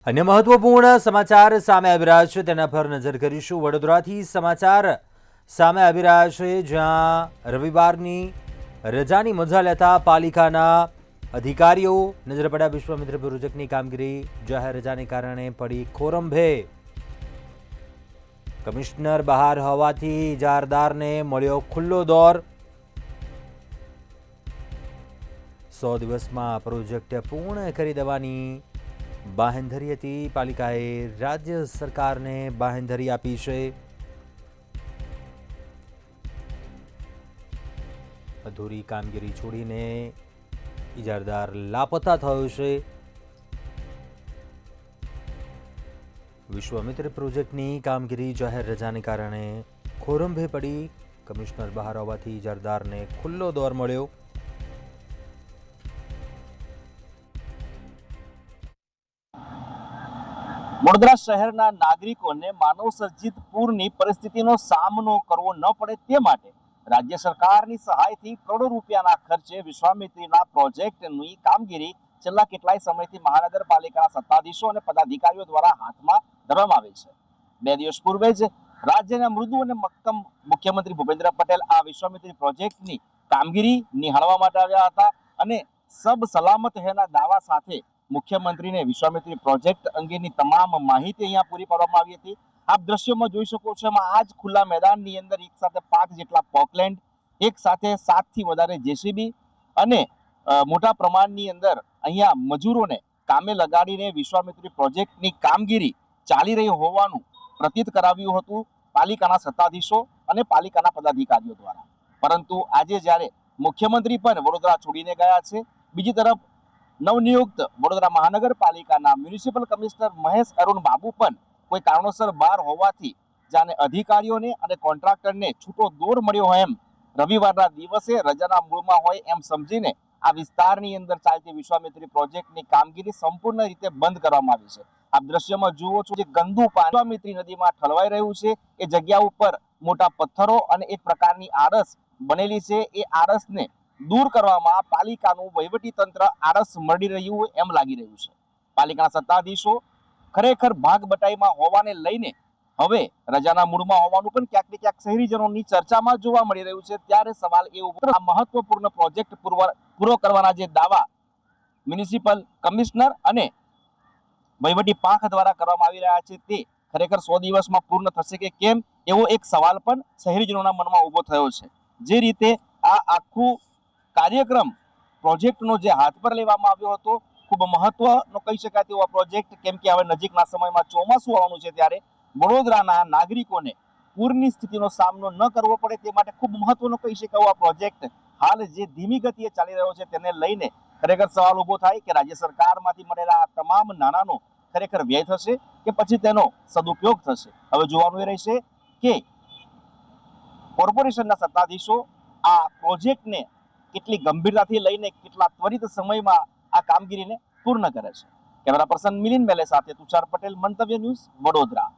अन्य महत्वपूर्ण समाचार सामे આવી રહ્યા છે તેના પર નજર કરીશું। વડોદરાથી સમાચાર સામે આવી રહ્યા છે, જ્યાં રવિવારની રજાની મજા લેતા પાલિકાના અધિકારીઓ નજર પડ્યા વિશ્વામિત્ર પ્રોજેક્ટની કામગીરી જાહેર રજાને કારણે પડી ખોરંભે। કમિશનર બહાર હોવાથી ઇજારદારને મળ્યો ખુલ્લો દોર। 100 દિવસમાં પ્રોજેક્ટ પૂર્ણ કરી દેવાની બાહેંધરી હતી। પાલિકાએ રાજ્ય સરકારને બાહેંધરી આપી છે। અધૂરી કામગીરી છોડીને ઇજારદાર લાપતા થયો છે। વિશ્વામિત્ર પ્રોજેક્ટની કામગીરી જાહેર રજાને કારણે ખોરંભે પડી। કમિશનર બહાર હોવાથી ઇજારદારને ખુલ્લો દોર મળ્યો। વડોદરા શહેરના નાગરિકોને માનવ સર્જિત પૂરની પરિસ્થિતિનો સામનો કરવો ન પડે તે માટે રાજ્ય સરકારની સહાયથી કરોડો રૂપિયાના ખર્ચે વિશ્વામિત્રીના પ્રોજેક્ટની કામગીરી છેલ્લા કેટલાય સમયથી મહાનગરપાલિકાના સત્તાધીશો અને પદાધિકારીઓ દ્વારા હાથમાં ધરવામાં આવે છે। 2 દિવસ પૂર્વે જ રાજ્યના મૃદુ અને મક્કમ મુખ્યમંત્રી ભૂપેન્દ્ર પટેલ આ વિશ્વામિત્રી પ્રોજેક્ટની કામગીરી નિહાળવા માટે આવ્યા હતા અને સબ સલામત હૈના દાવા સાથે મુખ્યમંત્રીને વિશ્વામિત્રી પ્રોજેક્ટ અંગેની તમામ માહિતી અહીંયા પૂરી પાડવામાં આવી હતી। આપ દ્રશ્યોમાં જોઈ શકો છો, એમાં આ જ ખુલ્લા મેદાનની અંદર એક સાથે 5 જેટલા પોકલેન્ડ, એક સાથે 7 થી વધારે જેસીબી અને મોટા પ્રમાણની અંદર અહીંયા મજૂરોને કામે લગાડીને વિશ્વામિત્રી પ્રોજેક્ટની કામગીરી ચાલી રહી હોવાનું પ્રતીત કરાવ્યું હતું પાલિકાના સત્તાધીશો અને પાલિકાના પદાધિકારીઓ દ્વારા। પરંતુ આજે જ્યારે મુખ્યમંત્રી પણ વડોદરા છોડીને ગયા છે, બીજી તરફ નવનિયુક્ત વડોદરા મહાનગરપાલિકાના મ્યુનિસિપલ કમિશનર મહેશ અરુણ બાબુ પણ કોઈ કારણોસર બહાર હોવાથી જાણે અધિકારીઓને અને કોન્ટ્રાક્ટરને છૂટો દોર મળ્યો હોય એમ રવિવારના દિવસે રજાના મૂળમાં હોય એમ સમજીને આ વિસ્તારની અંદર ચાલતી વિશ્વામિત્રી પ્રોજેક્ટની કામગીરી સંપૂર્ણ રીતે બંધ કરવામાં આવી છે। આપ દ્રશ્યમાં જુઓ છો, જે ગંદુ પાણી વિશ્વામિત્રી નદીમાં ઠલવાઈ રહ્યું છે, એ જગ્યા ઉપર મોટા પથ્થરો અને એક પ્રકારની આરસ બનેલી છે। એ આરસને દૂર કરવામાં પાલિકાનું વહીવટી તંત્ર આળસ મળી રહ્યું એમ લાગી રહ્યું છે। પાલિકાના સત્તાધીશો ખરેખર ભાગ બટાઈમાં હોવાને લઈને હવે રજાના મૂડમાં હોવાનું પણ ક્યાંક ને ક્યાંક શહેરીજનોની ચર્ચામાં જોવા મળી રહ્યું છે। ત્યારે સવાલ એ ઉભો, આ મહત્વપૂર્ણ પ્રોજેક્ટ પૂરો કરવાના જે દાવા મ્યુનિસિપલ કમિશનર અને વહીવટી પાંખ દ્વારા કરવામાં આવી રહ્યા છે, તે ખરેખર 100 દિવસમાં પૂર્ણ થશે કે કેમ, એવો એક સવાલ પણ શહેરીજનોના મનમાં ઉભો થયો છે। જે રીતે આ આખું કાર્યક્રમ પ્રોજેક્ટનો જે હાથ પર લેવામાં આવ્યો હતો, ખૂબ મહત્વનો કહી શકાય તેવો પ્રોજેક્ટ, કેમ કે હવે નજીકના સમયમાં ચોમાસું આવવાનું છે, ત્યારે વડોદરાના નાગરિકોને પૂરની સ્થિતિનો સામનો ન કરવો પડે તે માટે ખૂબ મહત્વનો કહી શકાય આ પ્રોજેક્ટ હાલ જે ધીમી ગતિએ ચાલી રહ્યો છે તેને લઈને ખરેખર સવાલ ઉભો થાય કે રાજ્ય સરકારમાંથી મળેલા આ તમામ નાણાંનો ખરેખર વ્યય થશે કે પછી તેનો સદુપયોગ થશે। હવે જોવાનું એ રહેશે કે કોર્પોરેશનના સત્તાધીશો આ પ્રોજેક્ટને કેટલી ગંભીરતાથી લઈને કેટલા ત્વરિત સમયમાં આ કામગીરીને પૂર્ણ કરે છે। કેમેરા પર્સન મિલિંદ મેલે સાથે તુષાર પટેલ, મંતવ્ય ન્યૂઝ, વડોદરા।